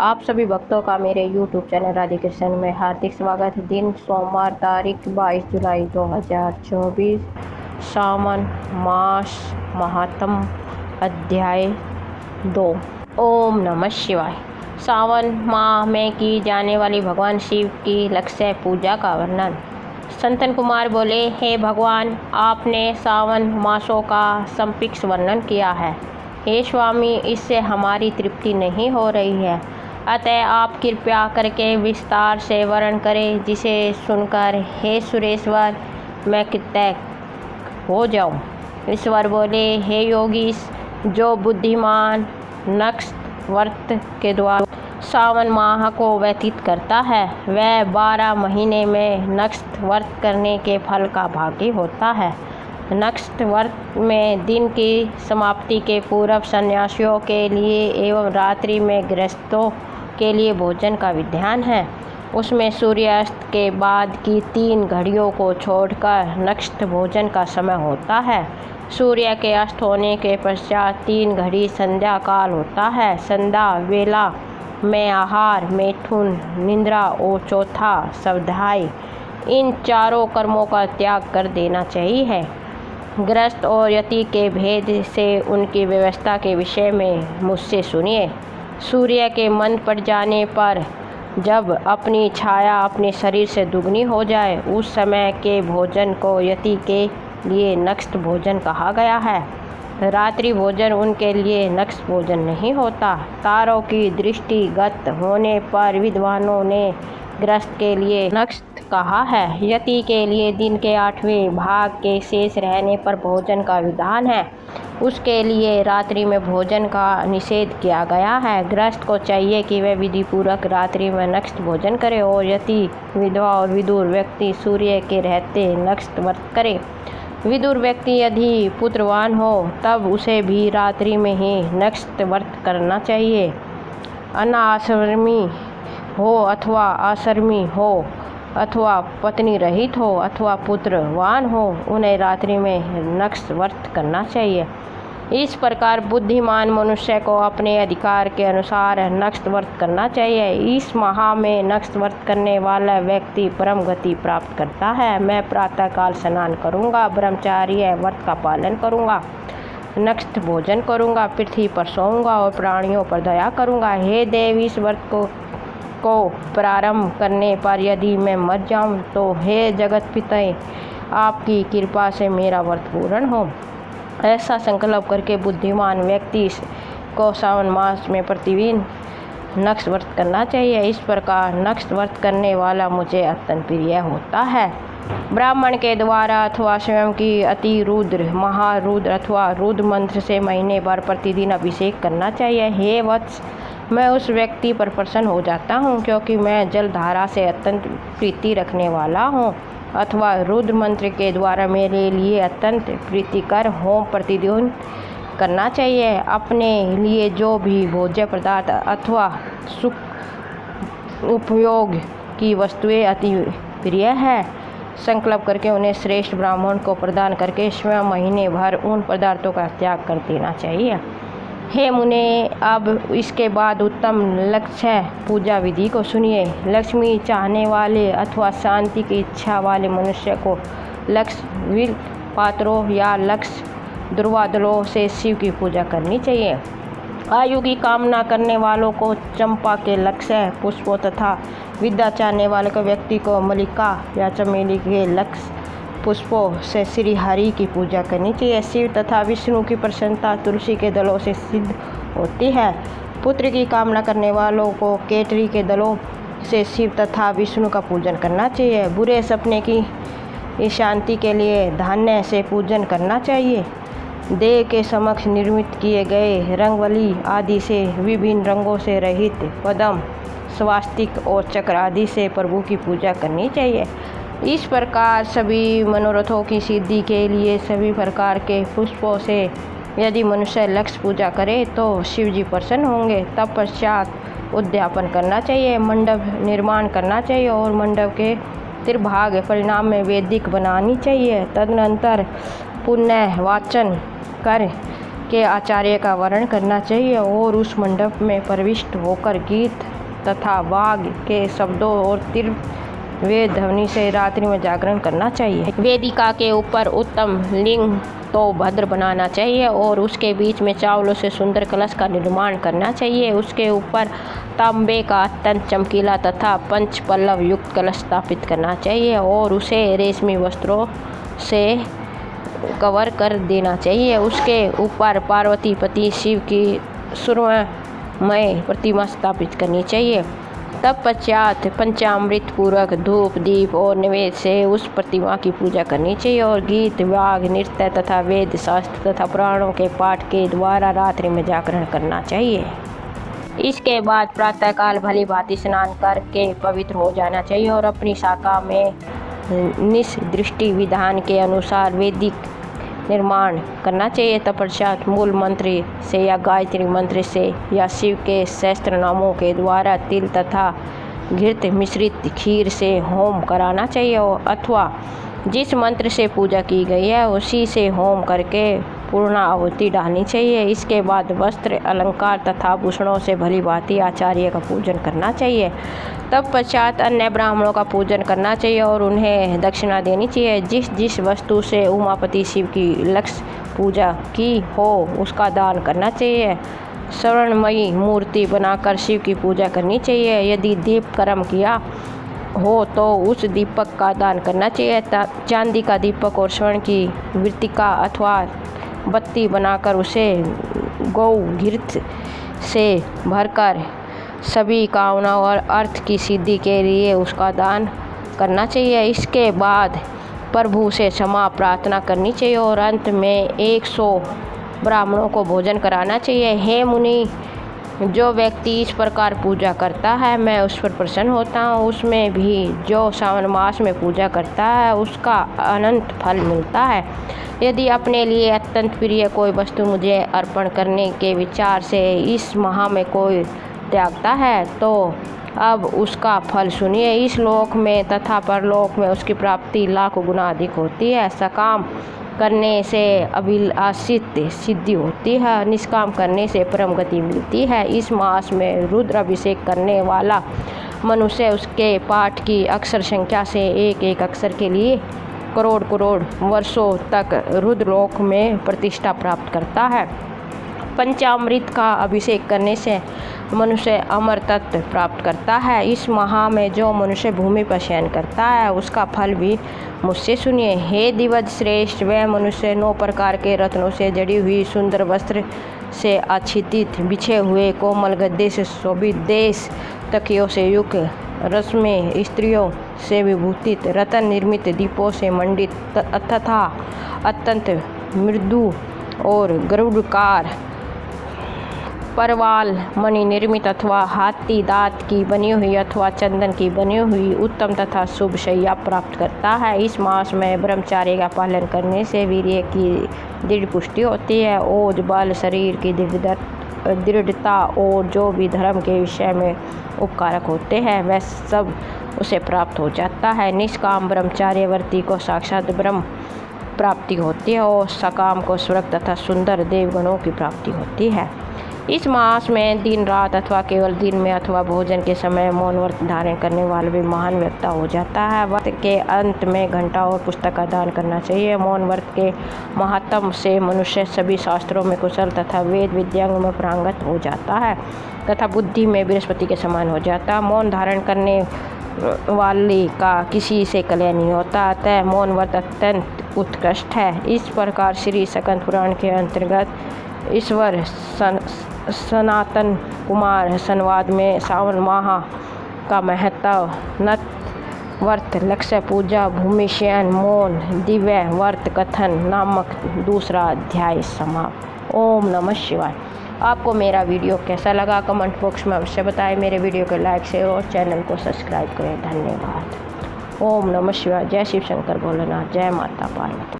आप सभी भक्तों का मेरे YouTube चैनल राधे कृष्ण में हार्दिक स्वागत है। दिन सोमवार, तारीख 22 जुलाई 2024, सावन मास महात्म, अध्याय 2। ओम नमः शिवाय। सावन माह में की जाने वाली भगवान शिव की लक्ष्य पूजा का वर्णन। संतन कुमार बोले, हे भगवान, आपने सावन मासों का संक्षिप्त वर्णन किया है। हे स्वामी, इससे हमारी तृप्ति नहीं हो रही है, अतः आप कृपया करके विस्तार से वर्णन करें, जिसे सुनकर हे सुरेश्वर मैं कृतज्ञ हो जाऊं। ईश्वर बोले, हे योगीश, जो बुद्धिमान नक्ष व्रत के द्वारा सावन माह को व्यतीत करता है, वह 12 महीने में नक्ष व्रत करने के फल का भागी होता है। नक्ष व्रत में दिन की समाप्ति के पूर्व सन्यासियों के लिए एवं रात्रि में गृहस्थों के लिए भोजन का विधान है। उसमें सूर्यास्त के बाद की 3 घड़ियों को छोड़कर नक्ष भोजन का समय होता है। सूर्य के अस्त होने के पश्चात 3 घड़ी संध्या काल होता है। संध्या वेला में आहार, मैथुन, निद्रा और चौथा स्वाध्याय, इन चारों कर्मों का त्याग कर देना चाहिए। गृहस्थ और यति के भेद से उनकी व्यवस्था के विषय में मुझसे सुनिए। सूर्य के मंद पड़ जाने पर जब अपनी छाया अपने शरीर से दुगनी हो जाए, उस समय के भोजन को यति के लिए नक्ष भोजन कहा गया है। रात्रि भोजन उनके लिए नक्ष भोजन नहीं होता। तारों की दृष्टिगत होने पर विद्वानों ने गृहस्थ के लिए नक्ष कहा है। यति के लिए दिन के 8वें भाग के शेष रहने पर भोजन का विधान है। उसके लिए रात्रि में भोजन का निषेध किया गया है। गृहस्थ को चाहिए कि वह विधि पूर्वक रात्रि में नक्ष भोजन करे और यति, विधवा और विदुर व्यक्ति सूर्य के रहते नक्ष व्रत करे। विदुर व्यक्ति यदि पुत्रवान हो तब उसे भी रात्रि में ही नक्ष व्रत करना चाहिए। अनाश्रमी हो अथवा आश्रमी हो अथवा पत्नी रहित हो अथवा पुत्रवान हो, उन्हें रात्रि में नक्ष व्रत करना चाहिए। इस प्रकार बुद्धिमान मनुष्य को अपने अधिकार के अनुसार नक्ष व्रत करना चाहिए। इस माह में नक्ष व्रत करने वाला व्यक्ति परम गति प्राप्त करता है। मैं प्रातःकाल स्नान करूँगा, ब्रह्मचार्य व्रत का पालन करूँगा, नक्ष भोजन करूँगा, पृथ्वी पर सोऊंगा और प्राणियों पर दया करूँगा। हे देव, इस व्रत को प्रारंभ करने पर यदि मैं मर जाऊं तो हे जगत पिता, आपकी कृपा से मेरा व्रत पूर्ण हो। ऐसा संकल्प करके बुद्धिमान व्यक्ति को सावन मास में प्रतिदिन नक्ष व्रत करना चाहिए। इस प्रकार नक्ष व्रत करने वाला मुझे अत्यंत प्रिय होता है। ब्राह्मण के द्वारा अथवा स्वयं की अति रुद्र, महारुद्र अथवा रुद्र मंत्र से महीने भर प्रतिदिन अभिषेक करना चाहिए। हे वत्स, मैं उस व्यक्ति पर प्रसन्न हो जाता हूँ क्योंकि मैं जल धारा से अत्यंत प्रीति रखने वाला हूँ। अथवा रुद्र मंत्र के द्वारा मेरे लिए अत्यंत प्रीतिकर होम प्रतिदिन करना चाहिए। अपने लिए जो भी भोज्य पदार्थ अथवा सुख उपयोग की वस्तुएं अति प्रिय है, संकल्प करके उन्हें श्रेष्ठ ब्राह्मण को प्रदान करके स्वयं महीने भर उन पदार्थों का त्याग कर देना चाहिए। हे मुने, अब इसके बाद उत्तम लक्ष्य पूजा विधि को सुनिए। लक्ष्मी चाहने वाले अथवा शांति की इच्छा वाले मनुष्य को लक्ष्य विल पात्रों या लक्ष्य दुर्वादलों से शिव की पूजा करनी चाहिए। आयु की कामना करने वालों को चंपा के लक्ष्य पुष्पों तथा विद्या चाहने वाले को व्यक्ति को मल्लिका या चमेली के लक्ष्य पुष्पों से श्री हरि की पूजा करनी चाहिए। शिव तथा विष्णु की प्रसन्नता तुलसी के दलों से सिद्ध होती है। पुत्र की कामना करने वालों को केतरी के दलों से शिव तथा विष्णु का पूजन करना चाहिए। बुरे सपने की शांति के लिए धान्य से पूजन करना चाहिए। देव के समक्ष निर्मित किए गए रंगवली आदि से विभिन्न रंगों से रहित पद्म, स्वास्तिक और चक्र आदि से प्रभु की पूजा करनी चाहिए। इस प्रकार सभी मनोरथों की सिद्धि के लिए सभी प्रकार के पुष्पों से यदि मनुष्य लक्ष्य पूजा करे तो शिव जी प्रसन्न होंगे। तत्पश्चात उद्यापन करना चाहिए, मंडप निर्माण करना चाहिए और मंडप के त्रिभाग परिणाम में वेदिक बनानी चाहिए। तदनंतर पुण्य वाचन कर के आचार्य का वर्ण करना चाहिए और उस मंडप में प्रविष्ट होकर गीत तथा वाग के शब्दों और तीव्र वेद ध्वनि से रात्रि में जागरण करना चाहिए। वेदिका के ऊपर उत्तम लिंग तो भद्र बनाना चाहिए और उसके बीच में चावलों से सुंदर कलश का निर्माण करना चाहिए। उसके ऊपर तांबे का अत्यंत चमकीला तथा पंच पल्लव युक्त कलश स्थापित करना चाहिए और उसे रेशमी वस्त्रों से कवर कर देना चाहिए। उसके ऊपर पार्वती पति शिव की सुवर्णमय प्रतिमा स्थापित करनी चाहिए। तत्पश्चात पंचामृत पूर्वक धूप दीप और नैवेद्य से उस प्रतिमा की पूजा करनी चाहिए और गीत वाग नृत्य तथा वेद शास्त्र तथा पुराणों के पाठ के द्वारा रात्रि में जागरण करना चाहिए। इसके बाद प्रातःकाल भली भांति स्नान करके पवित्र हो जाना चाहिए और अपनी शाखा में निष्दृष्टि विधान के अनुसार वैदिक निर्माण करना चाहिए। तत्पश्चात मूल मंत्र से या गायत्री मंत्र से या शिव के सहस्त्र नामों के द्वारा तिल तथा घृत मिश्रित खीर से होम कराना चाहिए अथवा जिस मंत्र से पूजा की गई है उसी से होम करके पूर्ण आहुति डालनी चाहिए। इसके बाद वस्त्र अलंकार तथा आभूषणों से भली भांति आचार्य का पूजन करना चाहिए। तत्पश्चात अन्य ब्राह्मणों का पूजन करना चाहिए और उन्हें दक्षिणा देनी चाहिए। जिस जिस वस्तु से उमापति शिव की लक्ष्य पूजा की हो उसका दान करना चाहिए। स्वर्णमयी मूर्ति बनाकर शिव की पूजा करनी चाहिए। यदि दीप कर्म किया हो तो उस दीपक का दान करना चाहिए। चांदी का दीपक और स्वर्ण की वृत्तिका अथवा बत्ती बनाकर उसे गौ घृत से भरकर सभी कामनाओं और अर्थ की सिद्धि के लिए उसका दान करना चाहिए। इसके बाद प्रभु से क्षमा प्रार्थना करनी चाहिए और अंत में 100 ब्राह्मणों को भोजन कराना चाहिए। हे मुनि, जो व्यक्ति इस प्रकार पूजा करता है मैं उस पर प्रसन्न होता हूँ। उसमें भी जो सावन मास में पूजा करता है उसका अनंत फल मिलता है। यदि अपने लिए अत्यंत प्रिय कोई वस्तु मुझे अर्पण करने के विचार से इस माह में कोई त्यागता है तो अब उसका फल सुनिए। इस लोक में तथा परलोक में उसकी प्राप्ति लाख गुना अधिक होती है। सकाम करने से अभिलाषित सिद्धि होती है, निष्काम करने से परम गति मिलती है। इस मास में रुद्र अभिषेक करने वाला मनुष्य उसके पाठ की अक्षर संख्या से एक एक अक्षर के लिए करोड़ करोड़ वर्षों तक रुद्रलोक में प्रतिष्ठा प्राप्त करता है। पंचामृत का अभिषेक करने से मनुष्य अमर तत्व प्राप्त करता है। इस माह में जो मनुष्य भूमि पर शयन करता है उसका फल भी मुझसे सुनिए। हे दिवज श्रेष्ठ, वह मनुष्य 9 प्रकार के रत्नों से जड़ी हुई सुंदर वस्त्र से आच्छादित बिछे हुए कोमल गद्दे से शोभित देश तकियों से युक्त रस्में स्त्रियों से विभूषित रत्न निर्मित दीपों से मंडित तथा अत्यंत मृदु और गरुड़कार परवाल मणि निर्मित अथवा हाथी दांत की बनी हुई अथवा चंदन की बनी हुई उत्तम तथा शुभ शैया प्राप्त करता है। इस मास में ब्रह्मचार्य का पालन करने से वीर्य की दृढ़ पुष्टि होती है। ओज बल शरीर की दृढ़ता और जो भी धर्म के विषय में उपकारक होते हैं वह सब उसे प्राप्त हो जाता है। निष्काम ब्रह्मचार्यवर्ती को साक्षात ब्रह्म प्राप्ति होती है और सकाम को स्वर्ग तथा सुंदर देवगणों की प्राप्ति होती है। इस मास में दिन रात अथवा केवल दिन में अथवा भोजन के समय मौन व्रत धारण करने वाला भी महान व्यक्ति हो जाता है। व्रत के अंत में घंटा और पुस्तक का दान करना चाहिए। मौन व्रत के महात्म से मनुष्य सभी शास्त्रों में कुशल तथा वेद विद्यांगों में प्रांगत हो जाता है तथा बुद्धि में बृहस्पति के समान हो जाता है। मौन धारण करने वाले का किसी से कलह नहीं होता, अतः मौन व्रत अत्यंत उत्कृष्ट है। इस प्रकार श्री स्कंद पुराण के अंतर्गत ईश्वर सनातन कुमार संवाद में सावन माह का महत्व, नत व्रत, लक्ष्य पूजा, भूमि शयन, मौन, दिव्य व्रत कथन नामक दूसरा अध्याय समाप्त। ओम नमः शिवाय। आपको मेरा वीडियो कैसा लगा कमेंट बॉक्स में अवश्य बताएं। मेरे वीडियो को लाइक शेयर और चैनल को सब्सक्राइब करें। धन्यवाद। ओम नमः शिवाय। जय शिव शंकर भोलेनाथ। जय माता पार्वती।